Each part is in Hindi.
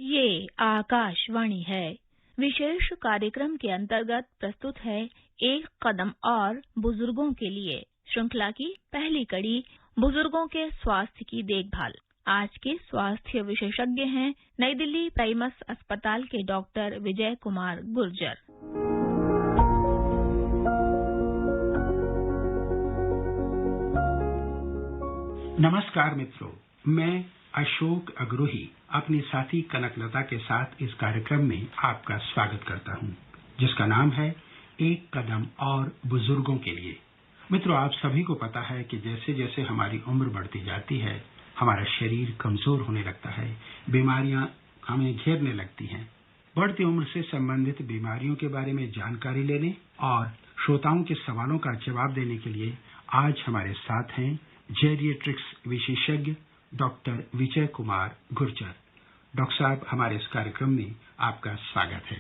ये आकाशवाणी है। विशेष कार्यक्रम के अंतर्गत प्रस्तुत है एक कदम और बुजुर्गों के लिए श्रृंखला की पहली कड़ी, बुजुर्गों के स्वास्थ्य की देखभाल। आज के स्वास्थ्य विशेषज्ञ हैं नई दिल्ली प्राइमस अस्पताल के डॉक्टर विजय कुमार गुर्जर। नमस्कार मित्रों, मैं अशोक अग्रोही अपनी साथी कनकलता के साथ इस कार्यक्रम में आपका स्वागत करता हूं, जिसका नाम है एक कदम और बुजुर्गों के लिए। मित्रों, आप सभी को पता है कि जैसे जैसे हमारी उम्र बढ़ती जाती है, हमारा शरीर कमजोर होने लगता है, बीमारियां हमें घेरने लगती हैं। बढ़ती उम्र से संबंधित बीमारियों के बारे में जानकारी लेने और श्रोताओं के सवालों का जवाब देने के लिए आज हमारे साथ हैं जेरिएट्रिक्स विशेषज्ञ डॉक्टर विजय कुमार गुर्जर। डॉक्टर साहब, हमारे इस कार्यक्रम में आपका स्वागत है।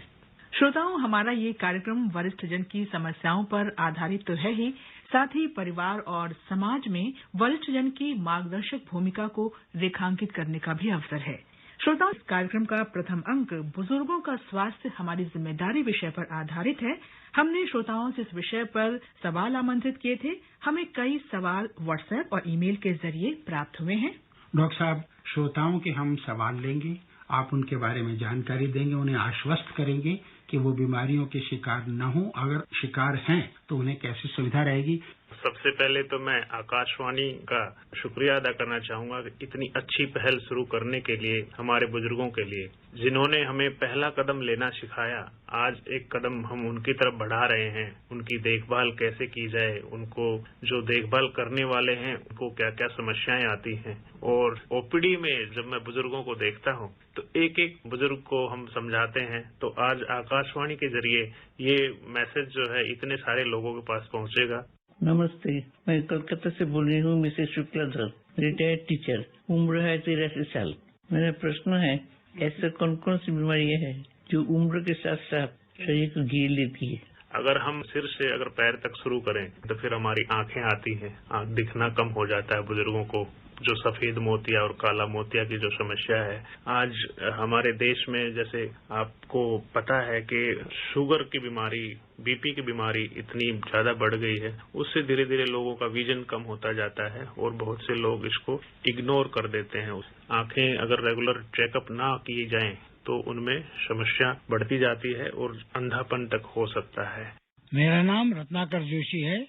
श्रोताओं, हमारा ये कार्यक्रम वरिष्ठ जन की समस्याओं पर आधारित तो है ही, साथ ही परिवार और समाज में वरिष्ठ जन की मार्गदर्शक भूमिका को रेखांकित करने का भी अवसर है। श्रोताओं, इस कार्यक्रम का प्रथम अंक बुजुर्गों का स्वास्थ्य हमारी जिम्मेदारी विषय पर आधारित है। हमने श्रोताओं से इस विषय पर सवाल आमंत्रित किए थे। हमें कई सवाल व्हाट्सएप और ईमेल के जरिए प्राप्त हुए हैं। डॉक्टर साहब, श्रोताओं के हम सवाल लेंगे, आप उनके बारे में जानकारी देंगे, उन्हें आश्वस्त करेंगे कि वो बीमारियों के शिकार न हो। अगर शिकार हैं तो उन्हें कैसी सुविधा रहेगी। सबसे पहले तो मैं आकाशवाणी का शुक्रिया अदा करना चाहूंगा कि इतनी अच्छी पहल शुरू करने के लिए, हमारे बुजुर्गों के लिए, जिन्होंने हमें पहला कदम लेना सिखाया। आज एक कदम हम उनकी तरफ बढ़ा रहे हैं। उनकी देखभाल कैसे की जाए, उनको जो देखभाल करने वाले हैं उनको क्या क्या समस्याएं आती हैं। और ओपीडी में जब मैं बुजुर्गों को देखता हूं तो एक एक बुजुर्ग को हम समझाते हैं। तो आज आकाशवाणी के जरिए ये मैसेज जो है इतने सारे लोगों के पास पहुंचेगा। नमस्ते, मैं कोलकाता से बोल रही हूँ, मिसेस शुक्लाधर, रिटायर्ड टीचर, उम्र है 83 साल। मेरा प्रश्न है, ऐसे कौन कौन सी बीमारियां हैं जो उम्र के साथ साथ शरीर को घेर लेती है? अगर हम सिर से अगर पैर तक शुरू करें तो फिर हमारी आंखें आती हैं, आंख दिखना कम हो जाता है बुजुर्गों को। जो सफेद मोतिया और काला मोतिया की जो समस्या है आज हमारे देश में, जैसे आपको पता है कि शुगर की बीमारी, बीपी की बीमारी इतनी ज्यादा बढ़ गई है, उससे धीरे धीरे लोगों का विजन कम होता जाता है और बहुत से लोग इसको इग्नोर कर देते हैं। आंखें अगर रेगुलर चेकअप ना किए जाएं तो उनमें समस्या बढ़ती जाती है और अंधापन तक हो सकता है। मेरा नाम रत्नाकर जोशी है,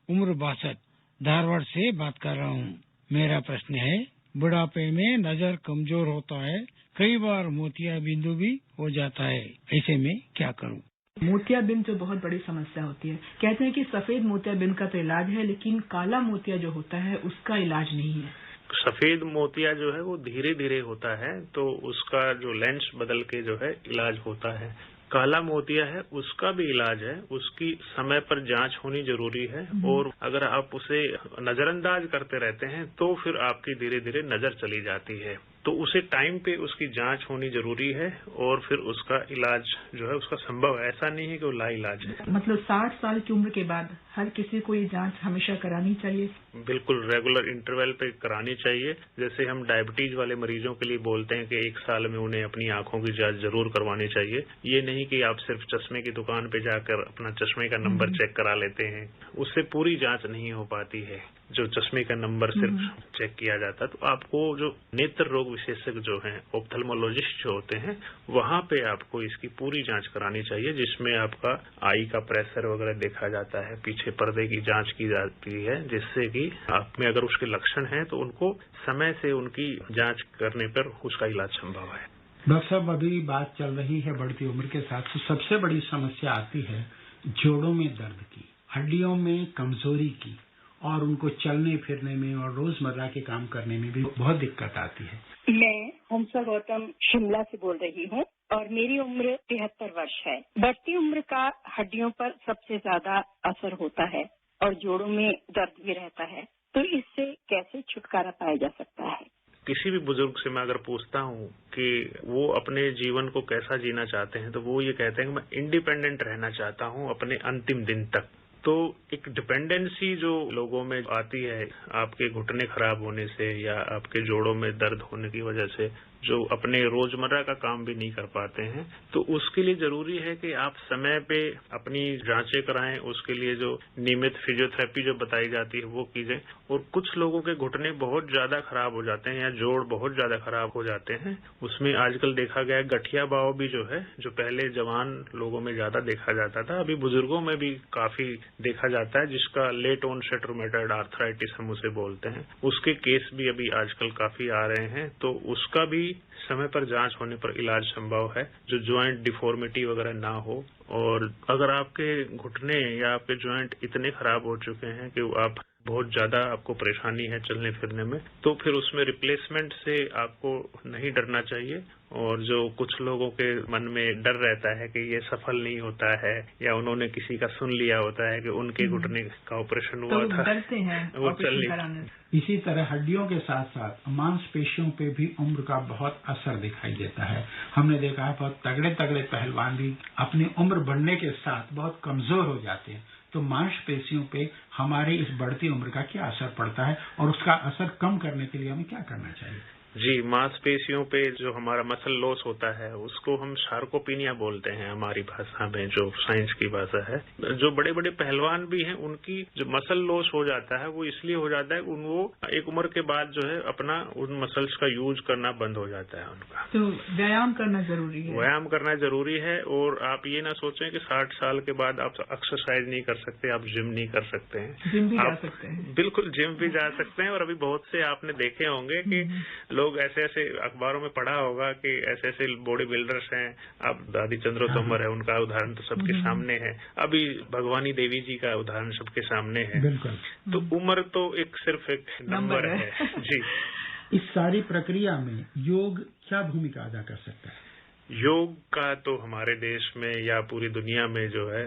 उम्र 62, धारवाड़ से बात कर रहा हूँ। मेरा प्रश्न है, बुढ़ापे में नजर कमजोर होता है, कई बार मोतिया बिंदु भी हो जाता है, ऐसे में क्या करूँ? मोतियाबिंद जो बहुत बड़ी समस्या होती है। कहते हैं कि सफेद मोतियाबिंद का तो इलाज है, लेकिन काला मोतिया जो होता है उसका इलाज नहीं है। सफेद मोतिया जो है वो धीरे धीरे होता है, तो उसका जो लेंस बदल के जो है इलाज होता है। काला मोतिया है उसका भी इलाज है, उसकी समय पर जांच होनी जरूरी है। और अगर आप उसे नजरअंदाज करते रहते हैं तो फिर आपकी धीरे धीरे नजर चली जाती है। तो उसे टाइम पे उसकी जांच होनी जरूरी है और फिर उसका इलाज जो है उसका संभव है। ऐसा नहीं है कि वो लाइलाज है। मतलब 60 साल की उम्र के बाद हर किसी को ये जांच हमेशा करानी चाहिए? बिल्कुल रेगुलर इंटरवल पे करानी चाहिए। जैसे हम डायबिटीज वाले मरीजों के लिए बोलते हैं कि 1 साल में उन्हें अपनी आंखों की जांच जरूर करवानी चाहिए। ये नहीं कि आप सिर्फ चश्मे की दुकान पे जाकर अपना चश्मे का नंबर चेक करा लेते हैं, उससे पूरी जांच नहीं हो पाती है। जो चश्मे का नंबर सिर्फ चेक किया जाता है, तो आपको जो नेत्र रोग विशेषज्ञ जो हैं, ऑप्थेल्मोलॉजिस्ट जो होते हैं, वहां पे आपको इसकी पूरी जांच करानी चाहिए, जिसमें आपका आई का प्रेशर वगैरह देखा जाता है, पीछे पर्दे की जांच की जाती है, जिससे कि आप में अगर उसके लक्षण हैं तो उनको समय से उनकी जांच करने पर उसका इलाज संभव है। डॉक्टर साहब, अभी बात चल रही है बढ़ती उम्र के साथ सबसे बड़ी समस्या आती है जोड़ों में दर्द की, हड्डियों में कमजोरी की, और उनको चलने फिरने में और रोजमर्रा के काम करने में भी बहुत दिक्कत आती है। मैं हमसा गौतम शिमला से बोल रही हूँ और मेरी उम्र 73 वर्ष है। बढ़ती उम्र का हड्डियों पर सबसे ज्यादा असर होता है और जोड़ों में दर्द भी रहता है। तो इससे कैसे छुटकारा पाया जा सकता है? किसी भी बुजुर्ग से मैं अगर पूछता हूँ कि वो अपने जीवन को कैसा जीना चाहते हैं, तो वो ये कहते हैं कि मैं इंडिपेंडेंट रहना चाहता हूँ अपने अंतिम दिन तक। तो एक डिपेंडेंसी जो लोगों में आती है आपके घुटने खराब होने से या आपके जोड़ों में दर्द होने की वजह से, जो अपने रोजमर्रा का काम भी नहीं कर पाते हैं। तो उसके लिए जरूरी है कि आप समय पे अपनी जांचें कराएं, उसके लिए जो नियमित फिजियोथेरेपी जो बताई जाती है वो कीजिए। और कुछ लोगों के घुटने बहुत ज्यादा खराब हो जाते हैं या जोड़ बहुत ज्यादा खराब हो जाते हैं, उसमें आजकल देखा गया है गठिया बाव भी जो है, जो पहले जवान लोगों में ज्यादा देखा जाता था, अभी बुजुर्गों में भी काफी देखा जाता है, जिसका लेट ऑनसेट रूमेटॉइड आर्थराइटिस हम उसे बोलते हैं। उसके केस भी अभी आजकल काफी आ रहे हैं। तो उसका भी समय पर जांच होने पर इलाज संभव है, जो ज्वाइंट डिफॉर्मिटी वगैरह ना हो। और अगर आपके घुटने या आपके ज्वाइंट इतने खराब हो चुके हैं कि आप बहुत ज्यादा आपको परेशानी है चलने फिरने में, तो फिर उसमें रिप्लेसमेंट से आपको नहीं डरना चाहिए। और जो कुछ लोगों के मन में डर रहता है कि ये सफल नहीं होता है, या उन्होंने किसी का सुन लिया होता है कि उनके घुटने का ऑपरेशन हुआ था, डरते हैं वो चल नहीं। इसी तरह हड्डियों के साथ साथ मांसपेशियों पे भी उम्र का बहुत असर दिखाई देता है। हमने देखा है बहुत तगड़े तगड़े पहलवान भी अपनी उम्र बढ़ने के साथ बहुत कमजोर हो जाते हैं। तो मांसपेशियों पे हमारी इस बढ़ती उम्र का क्या असर पड़ता है और उसका असर कम करने के लिए हमें क्या करना चाहिए? जी, मांसपेशियों पे जो हमारा मसल लॉस होता है उसको हम सार्कोपीनिया बोलते हैं हमारी भाषा में, जो साइंस की भाषा है। जो बड़े बड़े पहलवान भी हैं उनकी जो मसल लॉस हो जाता है वो इसलिए हो जाता है कि वो एक उम्र के बाद जो है अपना उन मसल्स का यूज करना बंद हो जाता है उनका। तो व्यायाम करना जरूरी है। व्यायाम करना जरूरी है। और आप ये ना सोचें कि 60 साल के बाद आप एक्सरसाइज नहीं कर सकते, आप जिम नहीं कर सकते हैं। जिम भी जा सकते हैं। बिल्कुल जिम भी जा सकते हैं। और अभी बहुत से आपने देखे होंगे कि लोग ऐसे ऐसे अखबारों में पढ़ा होगा कि ऐसे ऐसे बॉडी बिल्डर्स हैं। अब दादी चंद्रो तोमर है, उनका उदाहरण तो सबके सामने है। अभी भगवानी देवी जी का उदाहरण सबके सामने है। बिल्कुल। तो उम्र तो सिर्फ एक नंबर है। जी। इस सारी प्रक्रिया में योग क्या भूमिका अदा कर सकता है? योग का तो हमारे देश में या पूरी दुनिया में जो है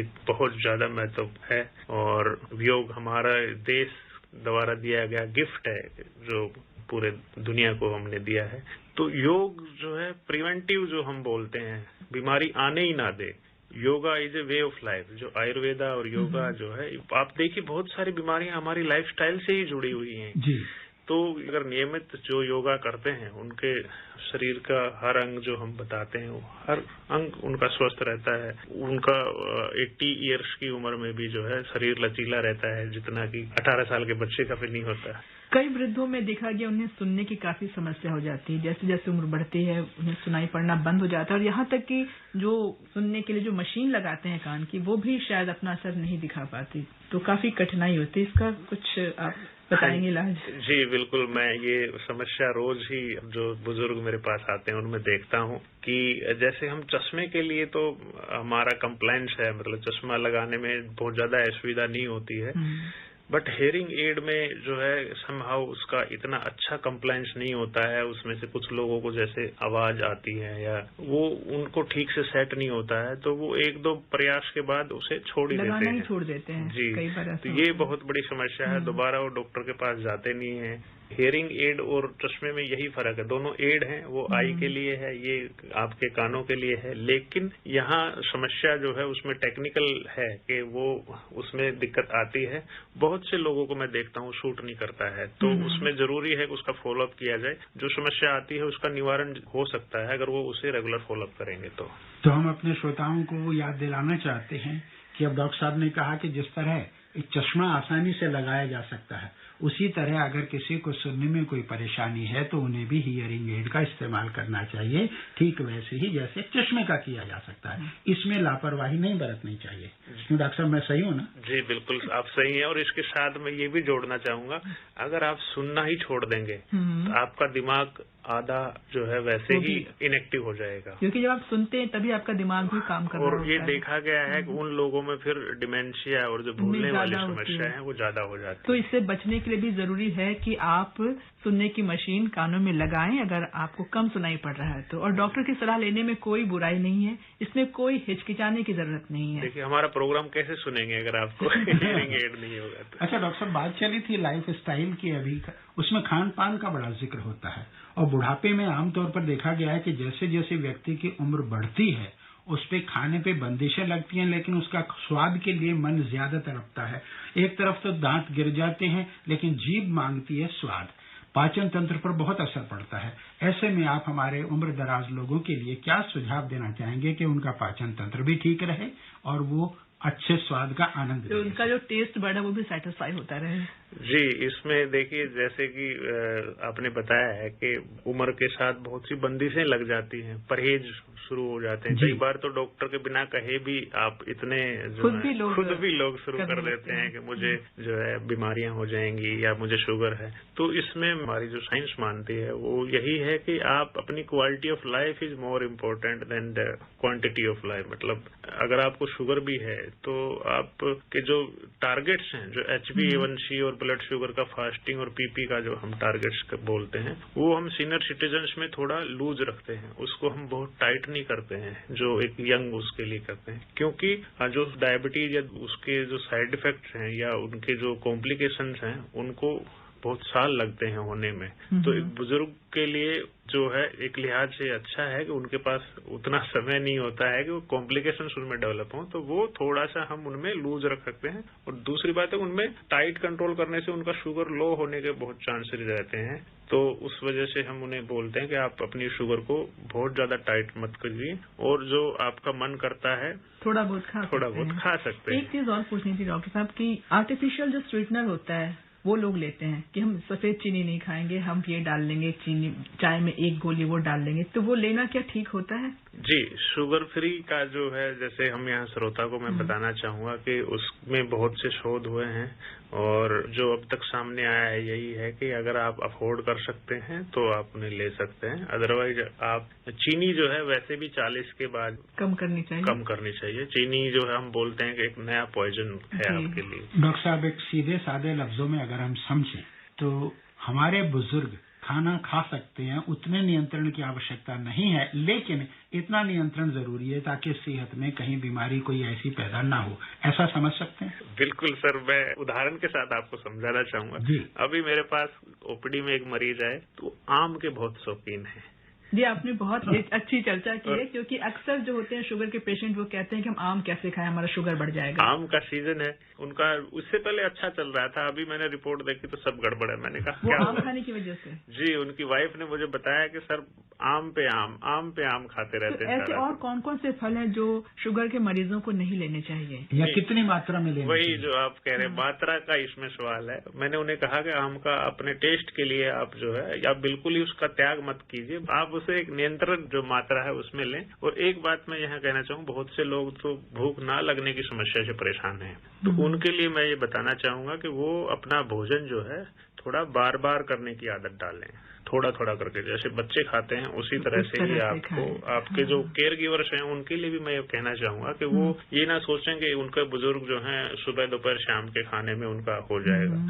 एक बहुत ज्यादा महत्व है। और योग हमारा देश द्वारा दिया गया गिफ्ट है जो पूरे दुनिया को हमने दिया है। तो योग जो है प्रिवेंटिव जो हम बोलते हैं, बीमारी आने ही ना दे। Yoga is a way of life. जो आयुर्वेदा और योगा जो है, आप देखिए बहुत सारी बीमारियां हमारी लाइफस्टाइल से ही जुड़ी हुई हैं। जी। तो अगर नियमित जो योगा करते हैं उनके शरीर का हर अंग जो हम बताते हैं, हर अंग उनका स्वस्थ रहता है। उनका 80 इयर्स की उम्र में भी जो है शरीर लचीला रहता है, जितना कि 18 साल के बच्चे का फिर नहीं होता है। कई वृद्धों में देखा गया उन्हें सुनने की काफी समस्या हो जाती है। जैसे जैसे उम्र बढ़ती है उन्हें सुनाई पड़ना बंद हो जाता है। और यहाँ तक कि जो सुनने के लिए जो मशीन लगाते हैं कान की, वो भी शायद अपना असर नहीं दिखा पाती। तो काफी कठिनाई होती है। इसका कुछ आप बताएंगे इलाज? जी बिल्कुल। मैं ये समस्या रोज ही जो बुजुर्ग मेरे पास आते हैं उनमें देखता हूँ कि जैसे हम चश्मे के लिए तो हमारा कंप्लायंस है, मतलब चश्मा लगाने में बहुत ज्यादा असुविधा नहीं होती है। बट हेयरिंग एड में जो है समहाउ उसका इतना अच्छा कंप्लायंस नहीं होता है। उसमें से कुछ लोगों को जैसे आवाज आती है या वो उनको ठीक से सेट नहीं होता है, तो वो 1-2 प्रयास के बाद उसे छोड़ ही देते हैं। जी। कई बार तो ये बहुत बड़ी समस्या है। दोबारा वो डॉक्टर के पास जाते नहीं है। हेयरिंग एड और चश्मे में यही फर्क है। दोनों एड हैं, वो आई के लिए है, ये आपके कानों के लिए है। लेकिन यहाँ समस्या जो है उसमें टेक्निकल है कि वो उसमें दिक्कत आती है। बहुत से लोगों को मैं देखता हूँ सूट नहीं करता है। तो उसमें जरूरी है कि उसका फॉलोअप किया जाए। जो समस्या आती है उसका निवारण हो सकता है अगर वो उसे रेगुलर फॉलोअप करेंगे। तो हम अपने श्रोताओं को याद दिलाना चाहते हैं कि अब डॉक्टर साहब ने कहा कि जिस तरह एक चश्मा आसानी से लगाया जा सकता है, उसी तरह अगर किसी को सुनने में कोई परेशानी है तो उन्हें भी हियरिंग एड का इस्तेमाल करना चाहिए, ठीक वैसे ही जैसे चश्मे का किया जा सकता है। इसमें लापरवाही नहीं बरतनी चाहिए। क्यों डॉक्टर साहब, मैं सही हूँ ना? जी बिल्कुल, आप सही हैं। और इसके साथ मैं ये भी जोड़ना चाहूंगा, अगर आप सुनना ही छोड़ देंगे तो आपका दिमाग आधा जो है वैसे ही इनएक्टिव हो जाएगा। क्योंकि जब आप सुनते हैं तभी आपका दिमाग भी काम कर रहा होता है। और ये देखा गया है कि उन लोगों में फिर डिमेंशिया और जो भूलने वाली समस्या है वो ज्यादा हो जाती है। तो इससे बचने के लिए भी जरूरी है कि आप सुनने की मशीन कानों में लगाएं अगर आपको कम सुनाई पड़ रहा है तो। और डॉक्टर की सलाह लेने में कोई बुराई नहीं है, इसमें कोई हिचकिचाने की जरूरत नहीं है। देखिए हमारा प्रोग्राम कैसे सुनेंगे अगर आपको हियरिंग एड नहीं होगा तो। अच्छा डॉक्टर साहब, बात चली थी लाइफ स्टाइल की अभी, उसमें खान पान का बड़ा जिक्र होता है। और बुढ़ापे में आमतौर पर देखा गया है कि जैसे जैसे व्यक्ति की उम्र बढ़ती है उस पे खाने पे बंदिशें लगती हैं, लेकिन उसका स्वाद के लिए मन ज्यादा तड़पता है। एक तरफ तो दांत गिर जाते हैं लेकिन जीभ मांगती है स्वाद। पाचन तंत्र पर बहुत असर पड़ता है। ऐसे में आप हमारे उम्र दराज लोगों के लिए क्या सुझाव देना चाहेंगे कि उनका पाचन तंत्र भी ठीक रहे और वो अच्छे स्वाद का आनंद तो उनका जो टेस्ट बर्ड है वो भी सेटिस्फाई होता रहे? जी, इसमें देखिए जैसे कि आपने बताया है कि उम्र के साथ बहुत सी बंदिशें लग जाती हैं, परहेज शुरू हो जाते हैं। कई बार तो डॉक्टर के बिना कहे भी आप इतने खुद भी लोग शुरू कर देते हैं कि मुझे जो है बीमारियां हो जाएंगी या मुझे शुगर है। तो इसमें हमारी जो साइंस मानती है वो यही है कि आप अपनी quality of life is more important then the quantity of life. मतलब अगर आपको शुगर भी है तो आपके जो टारगेट्स हैं, जो HbA1c और ब्लड शुगर का फास्टिंग और PP का जो हम टारगेट्स बोलते हैं, वो हम सीनियर सिटीजन्स में थोड़ा लूज रखते हैं, उसको हम बहुत टाइट नहीं करते हैं जो एक यंग उसके लिए करते हैं। क्योंकि जो डायबिटीज या उसके जो साइड इफेक्ट्स हैं या उनके जो कॉम्प्लिकेशंस हैं उनको बहुत साल लगते हैं होने में। तो एक बुजुर्ग के लिए जो है एक लिहाज से अच्छा है कि उनके पास उतना समय नहीं होता है कि वो कॉम्प्लिकेशंस उनमें डेवलप हों, तो वो थोड़ा सा हम उनमें लूज रख सकते हैं। और दूसरी बात है उनमें टाइट कंट्रोल करने से उनका शुगर लो होने के बहुत चांसेस रहते हैं। तो उस वजह से हम उन्हें बोलते हैं कि आप अपनी शुगर को बहुत ज्यादा टाइट मत करिए और जो आपका मन करता है थोड़ा बहुत खा सकते हैं। एक चीज और पूछनी थी डॉक्टर साहब की आर्टिफिशियल जो स्वीटनर होता है वो लोग लेते हैं कि हम सफेद चीनी नहीं खाएंगे, हम ये डाल लेंगे, चीनी चाय में एक गोली वो डाल लेंगे, तो वो लेना क्या ठीक होता है? जी, शुगर फ्री का जो है, जैसे हम यहाँ श्रोता को मैं बताना चाहूंगा कि उसमें बहुत से शोध हुए हैं और जो अब तक सामने आया है यही है कि अगर आप अफोर्ड कर सकते हैं तो आप उन्हें ले सकते हैं। अदरवाइज आप चीनी जो है वैसे भी 40 के बाद कम करनी चाहिए। चीनी जो है हम बोलते हैं कि एक नया पॉइजन है आपके लिए। डॉक्टर साहब, एक सीधे सादे लफ्जों में अगर हम समझें तो हमारे बुजुर्ग खाना खा सकते हैं, उतने नियंत्रण की आवश्यकता नहीं है, लेकिन इतना नियंत्रण जरूरी है ताकि सेहत में कहीं बीमारी कोई ऐसी पैदा ना हो, ऐसा समझ सकते हैं? बिल्कुल सर, मैं उदाहरण के साथ आपको समझाना चाहूंगा। अभी मेरे पास ओपीडी में एक मरीज है तो आम के बहुत शौकीन है। जी, आपने बहुत अच्छी चर्चा की है, क्योंकि अक्सर जो होते हैं शुगर के पेशेंट वो कहते हैं कि हम आम कैसे खाएं, हमारा शुगर बढ़ जाएगा। आम का सीजन है उनका, उससे पहले अच्छा चल रहा था, अभी मैंने रिपोर्ट देखी तो सब गड़बड़ है। मैंने कहा क्या आम खाने की वजह से? जी, उनकी वाइफ ने मुझे बताया कि सर आम पे आम खाते रहते हैं। ऐसे और कौन कौन से फल हैं जो शुगर के मरीजों को नहीं लेने चाहिए या कितनी मात्रा में लेना वही चाहिए? जो आप कह रहे हैं मात्रा का इसमें सवाल है। मैंने उन्हें कहा कि आम का अपने टेस्ट के लिए आप जो है आप बिल्कुल ही उसका त्याग मत कीजिए, आप उसे एक नियंत्रण जो मात्रा है उसमें लें। और एक बात मैं यहाँ कहना चाहूँ, बहुत से लोग तो भूख ना लगने की समस्या से परेशान हैं, तो उनके लिए मैं ये बताना चाहूंगा कि वो अपना भोजन जो है थोड़ा बार बार करने की आदत डालें, थोड़ा थोड़ा करके, जैसे बच्चे खाते हैं उसी तरह से ही आपको आपके जो केयर गिवर्स हैं उनके लिए भी मैं ये कहना चाहूंगा कि वो ये ना सोचें कि उनके बुजुर्ग जो हैं सुबह दोपहर शाम के खाने में उनका हो जाएगा,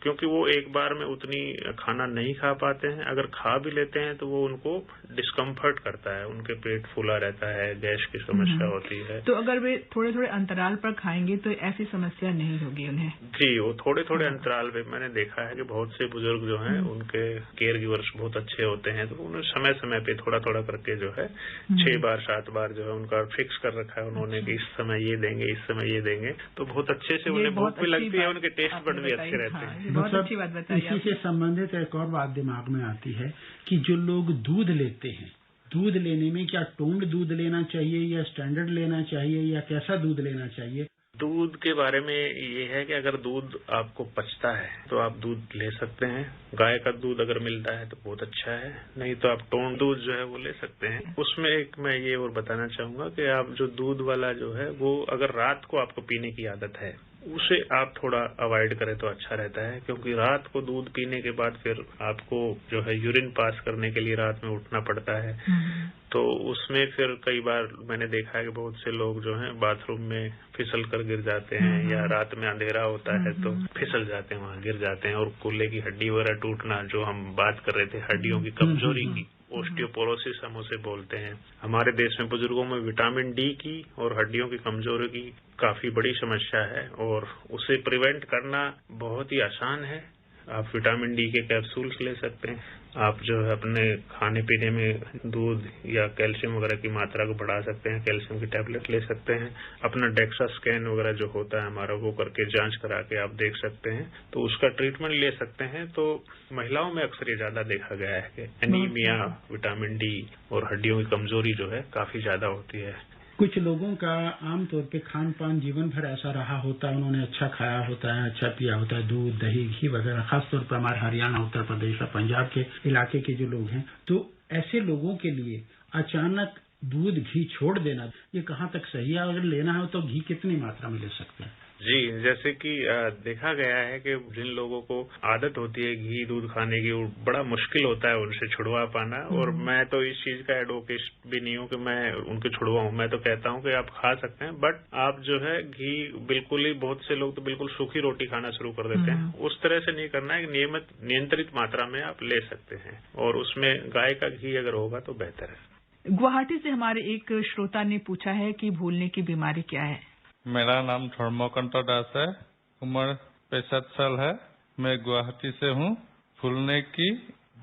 क्योंकि वो एक बार में उतनी खाना नहीं खा पाते हैं। अगर खा भी लेते हैं तो वो उनको डिस्कम्फर्ट करता है, उनके पेट फूला रहता है, गैस की समस्या होती है। तो अगर वे थोड़े थोड़े अंतराल पर खाएंगे तो ऐसी समस्या नहीं होगी उन्हें? जी, वो थोड़े थोड़े अंतराल पे मैंने देखा है कि बहुत से बुजुर्ग जो हैं उनके केयर गिवर्स बहुत अच्छे होते हैं, तो उन्हें समय समय पे थोड़ा थोड़ा करके जो है 6 बार 7 बार जो है उनका फिक्स कर रखा है उन्होंने कि इस समय ये देंगे, इस समय ये देंगे, तो बहुत अच्छे से उन्हें भूख भी लगती है, उनके टेस्ट बड भी अच्छे रहते हैं। बहुत अच्छी बात बताई। इसी से संबंधित एक और बात दिमाग में आती है कि जो लोग दूध लेते हैं, दूध लेने में क्या टोन्ड दूध लेना चाहिए या स्टैंडर्ड लेना चाहिए या कैसा दूध लेना चाहिए? दूध के बारे में ये है कि अगर दूध आपको पचता है तो आप दूध ले सकते हैं। गाय का दूध अगर मिलता है तो बहुत अच्छा है, नहीं तो आप टोन दूध जो है वो ले सकते हैं। उसमें एक मैं ये और बताना चाहूंगा कि आप जो दूध वाला जो है वो अगर रात को आपको पीने की आदत है उसे आप थोड़ा अवॉइड करें तो अच्छा रहता है, क्योंकि रात को दूध पीने के बाद फिर आपको जो है यूरिन पास करने के लिए रात में उठना पड़ता है, तो उसमें फिर कई बार मैंने देखा है कि बहुत से लोग जो हैं बाथरूम में फिसल कर गिर जाते हैं या रात में अंधेरा होता है तो फिसल जाते हैं, वहां गिर जाते हैं, और कूल्हे की हड्डी वगैरह टूटना, जो हम बात कर रहे थे हड्डियों की कमजोरी की, ऑस्टियोपोरोसिस हम उसे बोलते हैं। हमारे देश में बुजुर्गों में विटामिन डी की और हड्डियों की कमजोरी की काफी बड़ी समस्या है और उसे प्रिवेंट करना बहुत ही आसान है। आप विटामिन डी के कैप्सूल्स ले सकते हैं। आप जो है अपने खाने पीने में दूध या कैल्शियम वगैरह की मात्रा को बढ़ा सकते हैं, कैल्शियम की टैबलेट ले सकते हैं। अपना डेक्सा स्कैन वगैरह जो होता है हमारा, वो करके जांच करा के आप देख सकते हैं, तो उसका ट्रीटमेंट ले सकते हैं। तो महिलाओं में अक्सर ये ज्यादा देखा गया है कि एनीमिया, विटामिन डी और हड्डियों की कमजोरी जो है काफी ज्यादा होती है। कुछ लोगों का आमतौर पे खान पान जीवन भर ऐसा रहा होता है, उन्होंने अच्छा खाया होता है, अच्छा पिया होता है, दूध दही घी वगैरह, खासतौर पर हमारे हरियाणा, उत्तर प्रदेश और पंजाब के इलाके के जो लोग हैं, तो ऐसे लोगों के लिए अचानक दूध घी छोड़ देना ये कहाँ तक सही है? अगर लेना है तो घी कितनी मात्रा में ले सकते हैं? जी, जैसे कि देखा गया है कि जिन लोगों को आदत होती है घी दूध खाने की, वो बड़ा मुश्किल होता है उनसे छुड़वा पाना। और मैं तो इस चीज का एडवोकेट भी नहीं हूँ कि मैं उनके छुड़वाऊं। मैं तो कहता हूँ कि आप खा सकते हैं, बट आप जो है घी बिल्कुल ही, बहुत से लोग तो बिल्कुल सूखी रोटी खाना शुरू कर देते हैं। उस तरह से नहीं करना है, नियमित नियंत्रित मात्रा में आप ले सकते हैं, और उसमें गाय का घी अगर होगा तो बेहतर है। गुवाहाटी से हमारे एक श्रोता ने पूछा है कि भूलने की बीमारी क्या है। मेरा नाम धर्मकांत दास है, उम्र 65 साल है, मैं गुवाहाटी से हूँ। भूलने की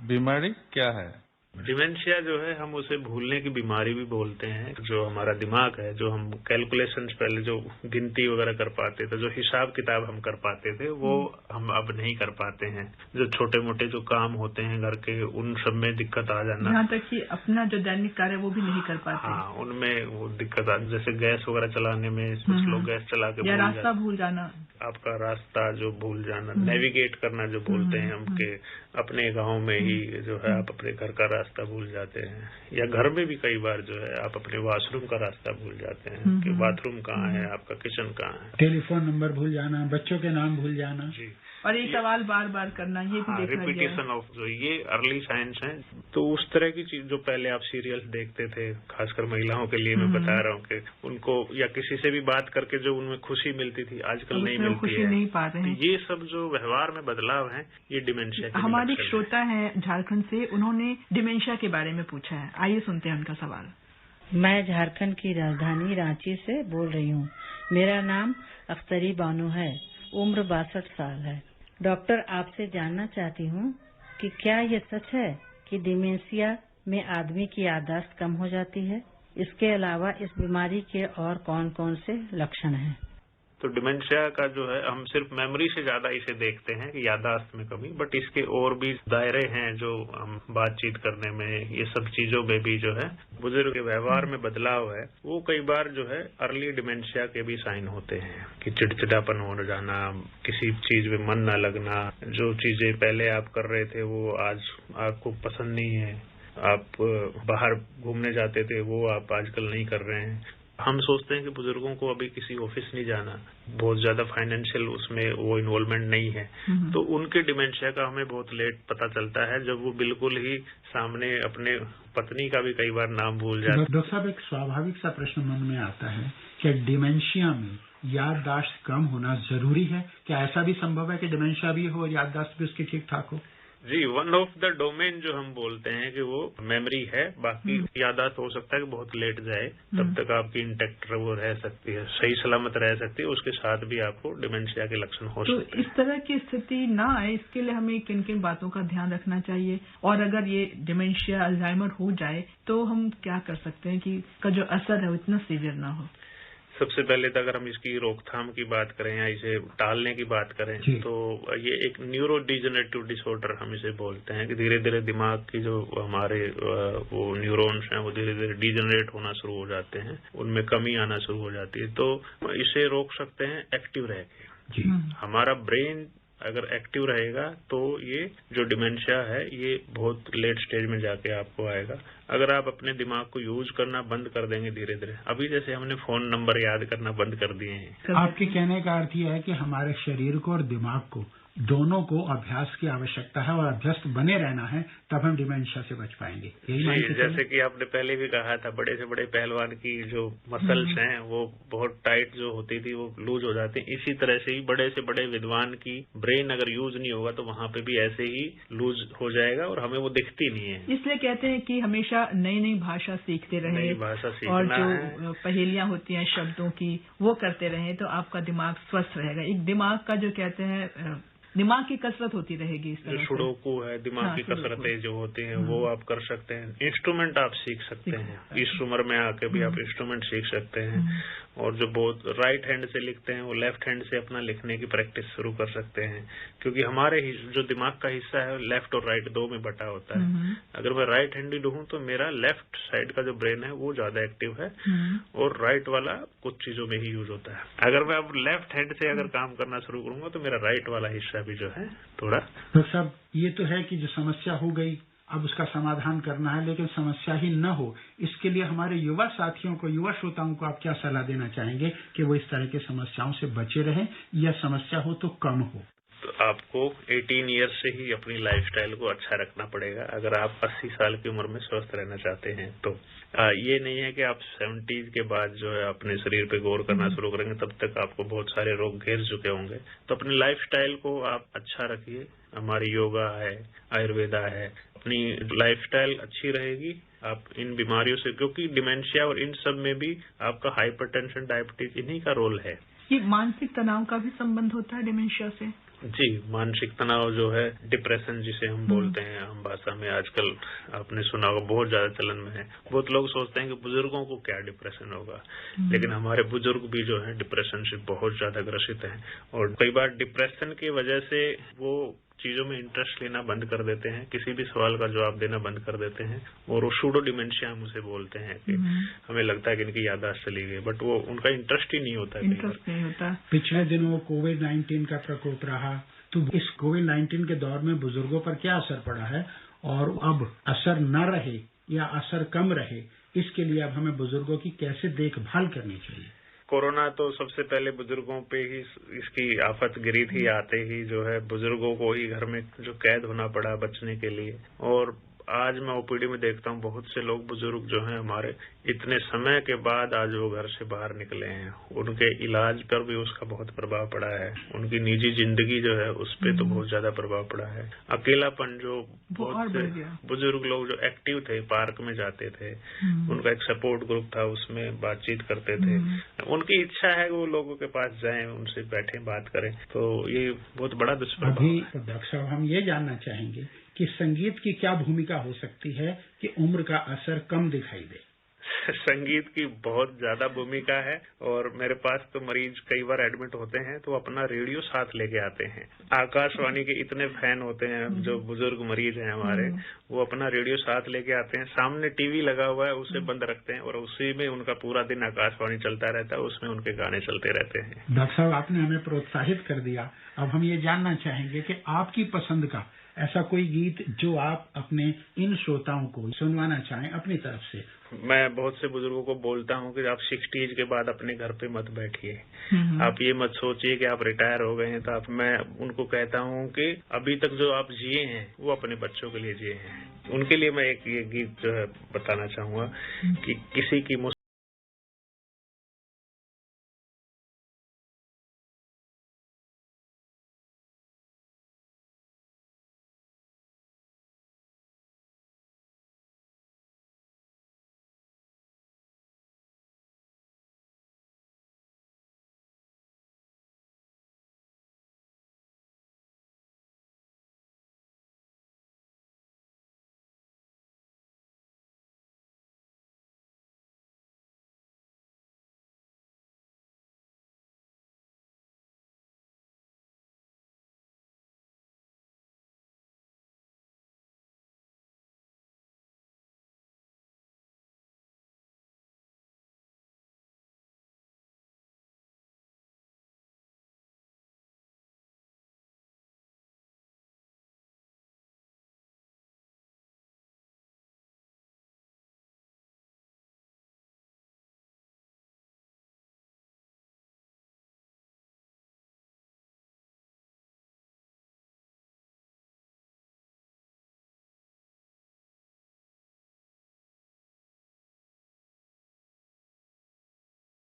बीमारी क्या है? डिमेंशिया जो है, हम उसे भूलने की बीमारी भी बोलते हैं। जो हमारा दिमाग है, जो हम कैलकुलेशंस पहले जो गिनती वगैरह कर पाते थे, जो हिसाब किताब हम कर पाते थे, वो हम अब नहीं कर पाते हैं। जो छोटे मोटे जो काम होते हैं घर के, उन सब में दिक्कत आ जाना, यहाँ तक कि अपना जो दैनिक कार्य वो भी नहीं कर पाते। हाँ, उनमें वो दिक्कत आ, जैसे गैस वगैरह चलाने में कुछ लोग गैस चला के या रास्ता भूल जाना, आपका रास्ता जो भूल जाना, नेविगेट करना जो बोलते हैं हम, के अपने गांव में ही जो है आप अपने घर का रास्ता भूल जाते हैं, या घर में भी कई बार जो है आप अपने वॉशरूम का रास्ता भूल जाते हैं कि बाथरूम कहाँ है, आपका किचन कहाँ है। टेलीफोन नंबर भूल जाना, बच्चों के नाम भूल जाना, जी, और ये सवाल बार बार करना, ये भी देखा गया है। रिपीटेशन ऑफ, जो ये अर्ली साइंस हैं। तो उस तरह की चीज जो पहले आप सीरियल्स देखते थे, खासकर महिलाओं के लिए मैं बता रहा हूँ कि उनको या किसी से भी बात करके जो उनमें खुशी मिलती थी, आजकल नहीं मिलती खुशी नहीं पा रहे हैं। तो ये सब जो व्यवहार में बदलाव है, ये डिमेंशिया के हमारी श्रोता है झारखंड से, उन्होंने डिमेंशिया के बारे में पूछा है। आइए सुनते हैं उनका सवाल। मैं झारखंड की राजधानी रांची से बोल रही हूँ। मेरा नाम अख्तरी बानो है, उम्र 62 साल है। डॉक्टर, आपसे जानना चाहती हूँ कि क्या ये सच है कि डिमेंशिया में आदमी की याददाश्त कम हो जाती है? इसके अलावा इस बीमारी के और कौन कौन से लक्षण हैं? तो डिमेंशिया का जो है, हम सिर्फ मेमोरी से ज्यादा इसे देखते हैं कि याददाश्त में कमी, बट इसके और भी दायरे हैं जो हम बातचीत करने में, ये सब चीजों में भी जो है बुजुर्ग के व्यवहार में बदलाव है, वो कई बार जो है अर्ली डिमेंशिया के भी साइन होते हैं कि चिड़चिड़ापन हो जाना, किसी चीज में मन न लगना, जो चीजें पहले आप कर रहे थे वो आज आपको पसंद नहीं है, आप बाहर घूमने जाते थे वो आप आजकल नहीं कर रहे हैं। हम सोचते हैं कि बुजुर्गों को अभी किसी ऑफिस नहीं जाना, बहुत ज्यादा फाइनेंशियल उसमें वो इन्वॉल्वमेंट नहीं है, तो उनके डिमेंशिया का हमें बहुत लेट पता चलता है, जब वो बिल्कुल ही सामने अपने पत्नी का भी कई बार नाम भूल जाते हैं। डॉक्टर साहब, एक स्वाभाविक सा प्रश्न मन में आता है कि डिमेंशिया में याददाश्त कम होना जरूरी है? क्या ऐसा भी संभव है कि डिमेंशिया भी हो और याददाश्त भी उसकी ठीक ठाक हो? जी, वन ऑफ द डोमेन जो हम बोलते हैं कि वो मेमोरी है, बाकी याददाश्त हो सकता है कि बहुत लेट जाए, तब तक आपकी इंटैक्ट वो रह सकती है, सही सलामत रह सकती है, उसके साथ भी आपको डिमेंशिया के लक्षण हो सकते हैं। तो इस तरह की स्थिति ना आए, इसके लिए हमें किन किन बातों का ध्यान रखना चाहिए? और अगर ये डिमेंशिया अल्जाइमर हो जाए तो हम क्या कर सकते हैं कि इसका जो असर है वो इतना सीवियर ना हो? सबसे पहले तो अगर हम इसकी रोकथाम की बात करें या इसे टालने की बात करें, तो ये एक न्यूरो डिजेनरेटिव डिसऑर्डर हम इसे बोलते हैं कि धीरे धीरे दिमाग की जो हमारे वो न्यूरॉन्स हैं वो धीरे धीरे डिजेनरेट होना शुरू हो जाते हैं, उनमें कमी आना शुरू हो जाती है। तो इसे रोक सकते हैं एक्टिव रह के। हमारा ब्रेन अगर एक्टिव रहेगा तो ये जो डिमेंशिया है ये बहुत लेट स्टेज में जाके आपको आएगा। अगर आप अपने दिमाग को यूज करना बंद कर देंगे धीरे धीरे, अभी जैसे हमने फोन नंबर याद करना बंद कर दिए हैं। आपके कहने का अर्थ यह है कि हमारे शरीर को और दिमाग को दोनों को अभ्यास की आवश्यकता है और अभ्यस्त बने रहना है, तब हम डिमेंशिया से बच पाएंगे। यही जैसे कि आपने पहले भी कहा था, बड़े से बड़े पहलवान की जो मसल्स हैं वो बहुत टाइट जो होती थी वो लूज हो जाती है, इसी तरह से ही बड़े से बड़े विद्वान की ब्रेन अगर यूज नहीं होगा तो वहाँ पे भी ऐसे ही लूज हो जाएगा और हमें वो दिखती नहीं है। इसलिए कहते हैं कि हमेशा नई नई भाषा सीखते रहे, नई भाषा सीखना और जो पहेलियां होती हैं शब्दों की वो करते रहे तो आपका दिमाग स्वस्थ रहेगा। एक दिमाग का जो कहते हैं दिमाग की कसरत होती रहेगी। इस तरह जो सुडोकू है, दिमाग की कसरतें जो होती हैं वो आप कर सकते हैं। इंस्ट्रूमेंट आप सीख सकते हैं, इस उम्र में आके भी आप इंस्ट्रूमेंट सीख सकते हैं। और जो बहुत राइट हैंड से लिखते हैं वो लेफ्ट हैंड से अपना लिखने की प्रैक्टिस शुरू कर सकते हैं, क्योंकि हमारे जो दिमाग का हिस्सा है लेफ्ट और राइट दो में बटा होता है। अगर मैं राइट हैंडेड हूँ तो मेरा लेफ्ट साइड का जो ब्रेन है वो ज्यादा एक्टिव है और राइट वाला कुछ चीजों में ही यूज होता है। अगर मैं अब लेफ्ट हैंड से अगर काम करना शुरू करूंगा तो मेरा राइट वाला हिस्सा भी जो है थोड़ा। तो सब ये तो है कि जो समस्या हो गई अब उसका समाधान करना है, लेकिन समस्या ही न हो इसके लिए हमारे युवा साथियों को, युवा श्रोताओं को आप क्या सलाह देना चाहेंगे कि वो इस तरह की समस्याओं से बचे रहें या समस्या हो तो कम हो? तो आपको 18 ईयर्स से ही अपनी लाइफस्टाइल को अच्छा रखना पड़ेगा अगर आप 80 साल की उम्र में स्वस्थ रहना चाहते हैं। तो ये नहीं है कि आप 70 के बाद जो है अपने शरीर पे गौर करना शुरू करेंगे, तब तक आपको बहुत सारे रोग घेर चुके होंगे। तो अपनी लाइफस्टाइल को आप अच्छा रखिए। हमारी योगा है, आयुर्वेदा है, अपनी लाइफस्टाइल अच्छी रहेगी आप इन बीमारियों से, क्योंकि डिमेंशिया और इन सब में भी आपका हाइपरटेंशन, डायबिटीज इन्हीं का रोल है। ये मानसिक तनाव का भी संबंध होता है डिमेंशिया से? जी, मानसिक तनाव जो है, डिप्रेशन जिसे हम बोलते हैं हम भाषा में, आजकल आपने सुना होगा बहुत ज्यादा चलन में है। बहुत लोग सोचते हैं कि बुजुर्गों को क्या डिप्रेशन होगा, लेकिन हमारे बुजुर्ग भी जो है डिप्रेशन से बहुत ज्यादा ग्रसित हैं और कई बार डिप्रेशन की वजह से वो चीजों में इंटरेस्ट लेना बंद कर देते हैं, किसी भी सवाल का जवाब देना बंद कर देते हैं और वो सूडो डिमेंशिया हम उसे बोलते हैं कि हमें लगता है कि इनकी याददाश्त चली गई, बट वो उनका इंटरेस्ट ही नहीं होता। पिछले दिनों कोविड-19 का प्रकोप रहा, तो इस कोविड-19 के दौर में बुजुर्गों पर क्या असर पड़ा है और अब असर न रहे या असर कम रहे, इसके लिए अब हमें बुजुर्गों की कैसे देखभाल करनी चाहिए? कोरोना तो सबसे पहले बुजुर्गों पे ही इसकी आफत गिरी थी। आते ही जो है बुजुर्गों को ही घर में जो कैद होना पड़ा बचने के लिए। और आज मैं ओपीडी में देखता हूँ बहुत से लोग बुजुर्ग जो हैं हमारे, इतने समय के बाद आज वो घर से बाहर निकले हैं। उनके इलाज पर भी उसका बहुत प्रभाव पड़ा है, उनकी निजी जिंदगी जो है उस पर तो बहुत ज्यादा प्रभाव पड़ा है। अकेलापन, जो बहुत से बुजुर्ग लोग जो एक्टिव थे, पार्क में जाते थे, उनका एक सपोर्ट ग्रुप था, उसमें बातचीत करते थे, उनकी इच्छा है वो लोगों के पास जाएं, उनसे बैठे बात करें, तो ये बहुत बड़ा दुष्प्रभाव। अभी डॉक्टर साहब हम ये जानना चाहेंगे कि संगीत की क्या भूमिका हो सकती है कि उम्र का असर कम दिखाई दे? संगीत की बहुत ज्यादा भूमिका है और मेरे पास तो मरीज कई बार एडमिट होते हैं तो अपना रेडियो साथ लेके आते हैं। आकाशवाणी के इतने फैन होते हैं जो बुजुर्ग मरीज हैं हमारे, वो अपना रेडियो साथ लेके आते हैं, सामने टीवी लगा हुआ है उसे बंद रखते हैं और उसी में उनका पूरा दिन आकाशवाणी चलता रहता है, उसमें उनके गाने चलते रहते हैं। डॉक्टर साहब आपने हमें प्रोत्साहित कर दिया। अब हम ये जानना चाहेंगे कि आपकी पसंद का ऐसा कोई गीत जो आप अपने इन श्रोताओं को सुनवाना चाहें अपनी तरफ से। मैं बहुत से बुजुर्गों को बोलता हूँ कि आप 60 के बाद अपने घर पे मत बैठिए। आप ये मत सोचिए कि आप रिटायर हो गए हैं। तो मैं उनको कहता हूँ कि अभी तक जो आप जिए हैं वो अपने बच्चों के लिए जिए हैं। उनके लिए मैं एक ये गीत जो है बताना चाहूंगा कि किसी की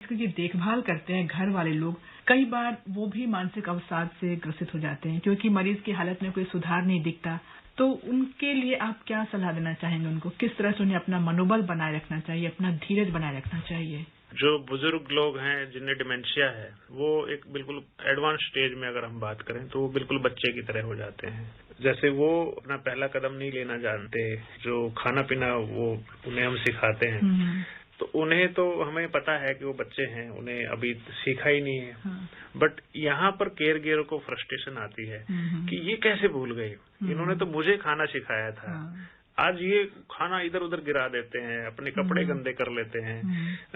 की देखभाल करते हैं घर वाले लोग, कई बार वो भी मानसिक अवसाद से ग्रसित हो जाते हैं क्योंकि मरीज की हालत में कोई सुधार नहीं दिखता। तो उनके लिए आप क्या सलाह देना चाहेंगे? उनको किस तरह से उन्हें अपना मनोबल बनाए रखना चाहिए, अपना धीरज बनाए रखना चाहिए? जो बुजुर्ग लोग हैं जिन्हें डिमेंशिया है, वो एक बिल्कुल एडवांस स्टेज में अगर हम बात करें तो वो बिल्कुल बच्चे की तरह हो जाते हैं। जैसे वो अपना पहला कदम नहीं लेना जानते, जो खाना पीना वो उन्हें हम सिखाते हैं, तो उन्हें तो हमें पता है कि वो बच्चे हैं, उन्हें अभी सीखा ही नहीं है। बट यहाँ पर केयर गिवर को फ्रस्ट्रेशन आती है कि ये कैसे भूल गए, इन्होंने तो मुझे खाना सिखाया था, आज ये खाना इधर उधर गिरा देते हैं, अपने कपड़े गंदे कर लेते हैं,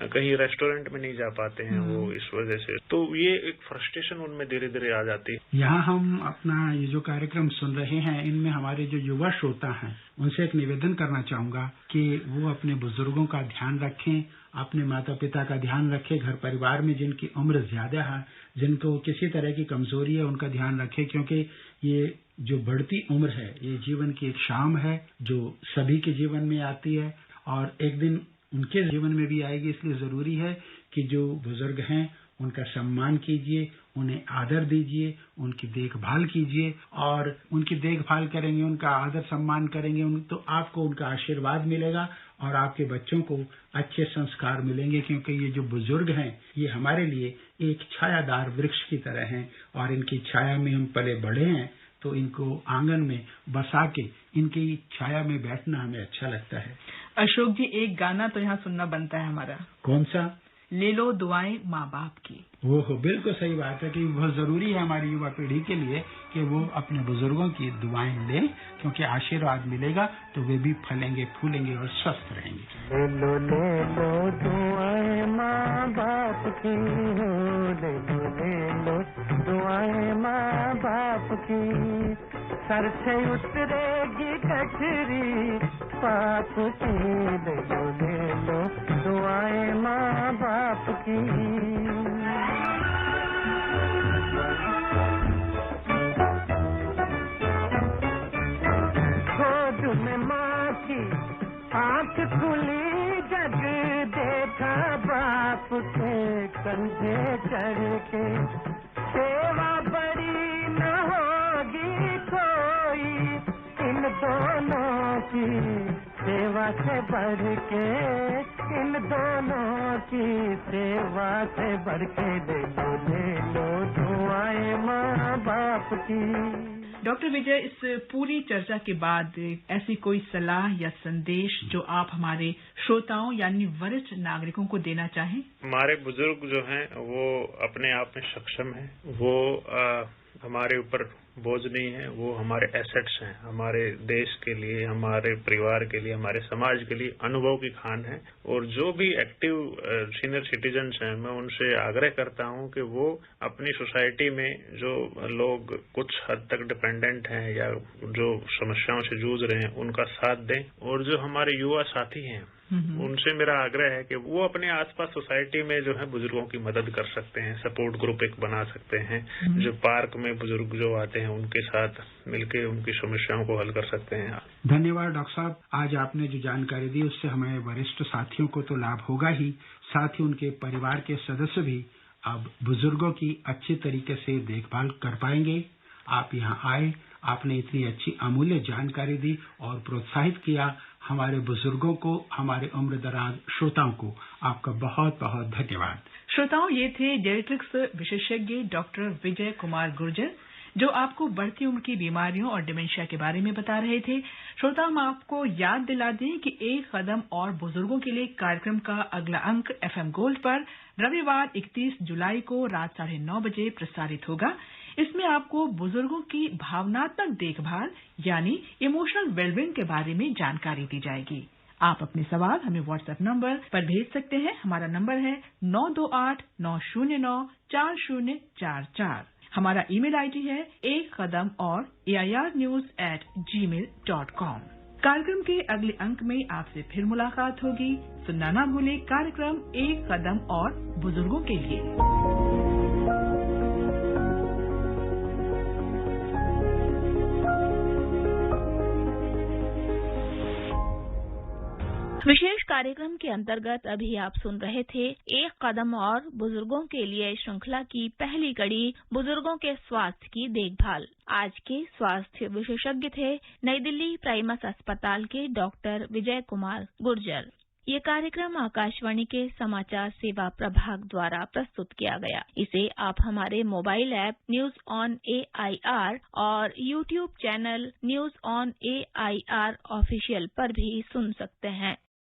कहीं रेस्टोरेंट में नहीं जा पाते हैं वो इस वजह से। तो ये एक फ्रस्ट्रेशन उनमें धीरे धीरे आ जाती है। यहाँ हम अपना ये जो कार्यक्रम सुन रहे हैं, इनमें हमारे जो युवा श्रोता हैं उनसे एक निवेदन करना चाहूंगा कि वो अपने बुजुर्गों का ध्यान रखें, अपने माता पिता का ध्यान रखें, घर परिवार में जिनकी उम्र ज्यादा है, जिनको किसी तरह की कमजोरी है, उनका ध्यान रखें, क्योंकि ये जो बढ़ती उम्र है ये जीवन की एक शाम है जो सभी के जीवन में आती है और एक दिन उनके जीवन में भी आएगी। इसलिए जरूरी है कि जो बुजुर्ग हैं उनका सम्मान कीजिए, उन्हें आदर दीजिए, उनकी देखभाल कीजिए और उनकी देखभाल करेंगे, उनका आदर सम्मान करेंगे तो आपको उनका आशीर्वाद मिलेगा और आपके बच्चों को अच्छे संस्कार मिलेंगे, क्योंकि ये जो बुजुर्ग हैं ये हमारे लिए एक छायादार वृक्ष की तरह हैं और इनकी छाया में हम पले बढ़े हैं, तो इनको आंगन में बसा के इनकी छाया में बैठना हमें अच्छा लगता है। अशोक जी, एक गाना तो यहाँ सुनना बनता है हमारा। कौन सा? ले लो दुआएं माँ बाप की। वो बिल्कुल सही बात है कि बहुत जरूरी है हमारी युवा पीढ़ी के लिए कि वो अपने बुजुर्गों की दुआएं लें, क्योंकि आशीर्वाद मिलेगा तो वे भी फलेंगे, फूलेंगे और स्वस्थ रहेंगे। ले लो दुआएं माँ बाप की, ले लो दुआएं माँ बाप की, सर से उतरेगी कठरी पाप की, ले लो दुआएं माँ बाप की। गोद में माँ की आँख खुली, जग देखा बाप के कंधे चढ़ के, सेवा बड़ी न होगी कोई इन दोनों की, सेवा से बढ़ के इन दोनों की, सेवा से बढ़ के ले लो दुआएं माँ बाप की। डॉक्टर विजय, इस पूरी चर्चा के बाद ऐसी कोई सलाह या संदेश जो आप हमारे श्रोताओं यानी वरिष्ठ नागरिकों को देना चाहें? हमारे बुजुर्ग जो हैं वो अपने आप में सक्षम हैं, वो हमारे ऊपर बोझ नहीं है, वो हमारे एसेट्स हैं, हमारे देश के लिए, हमारे परिवार के लिए, हमारे समाज के लिए अनुभव की खान है। और जो भी एक्टिव सीनियर सिटीजन्स हैं, मैं उनसे आग्रह करता हूं कि वो अपनी सोसाइटी में जो लोग कुछ हद तक डिपेंडेंट हैं या जो समस्याओं से जूझ रहे हैं उनका साथ दें। और जो हमारे युवा साथी हैं उनसे मेरा आग्रह है कि वो अपने आसपास सोसाइटी में जो है बुजुर्गों की मदद कर सकते हैं, सपोर्ट ग्रुप एक बना सकते हैं, जो पार्क में बुजुर्ग जो आते हैं उनके साथ मिलके उनकी समस्याओं को हल कर सकते हैं। धन्यवाद डॉक्टर साहब, आज आपने जो जानकारी दी उससे हमारे वरिष्ठ साथियों को तो लाभ होगा ही, साथ ही उनके परिवार के सदस्य भी अब बुजुर्गों की अच्छी तरीके से देखभाल कर पाएंगे। आप यहाँ आए, आपने इतनी अच्छी अमूल्य जानकारी दी और प्रोत्साहित किया हमारे बुजुर्गों को, हमारे उम्रदराज श्रोताओं को। आपका बहुत बहुत धन्यवाद। श्रोताओं, ये थे जेनेटिक्स विशेषज्ञ डॉक्टर विजय कुमार गुर्जर, जो आपको बढ़ती उम्र की बीमारियों और डिमेंशिया के बारे में बता रहे थे। श्रोता, हम आपको याद दिला दें कि एक कदम और बुजुर्गों के लिए कार्यक्रम का अगला अंक FM गोल्ड पर रविवार 31 जुलाई को रात 9:30 बजे प्रसारित होगा। इसमें आपको बुजुर्गों की भावनात्मक देखभाल यानी इमोशनल वेलबींग के बारे में जानकारी दी जाएगी। आप अपने सवाल हमें व्हाट्सएप नंबर पर भेज सकते हैं। हमारा नंबर है 9289094044। हमारा ईमेल आईडी है एक कदम और airnews@gmail.com। कार्यक्रम के अगले अंक में आपसे फिर मुलाकात होगी। सुनना ना भूलें कार्यक्रम एक कदम और बुजुर्गों के लिए। विशेष कार्यक्रम के अंतर्गत अभी आप सुन रहे थे एक कदम और बुजुर्गों के लिए श्रृंखला की पहली कड़ी, बुजुर्गों के स्वास्थ्य की देखभाल। आज के स्वास्थ्य विशेषज्ञ थे नई दिल्ली प्राइमस अस्पताल के डॉक्टर विजय कुमार गुर्जर। ये कार्यक्रम आकाशवाणी के समाचार सेवा प्रभाग द्वारा प्रस्तुत किया गया। इसे आप हमारे mobile app news on AIR और YouTube channel news on AIR official पर भी सुन सकते हैं।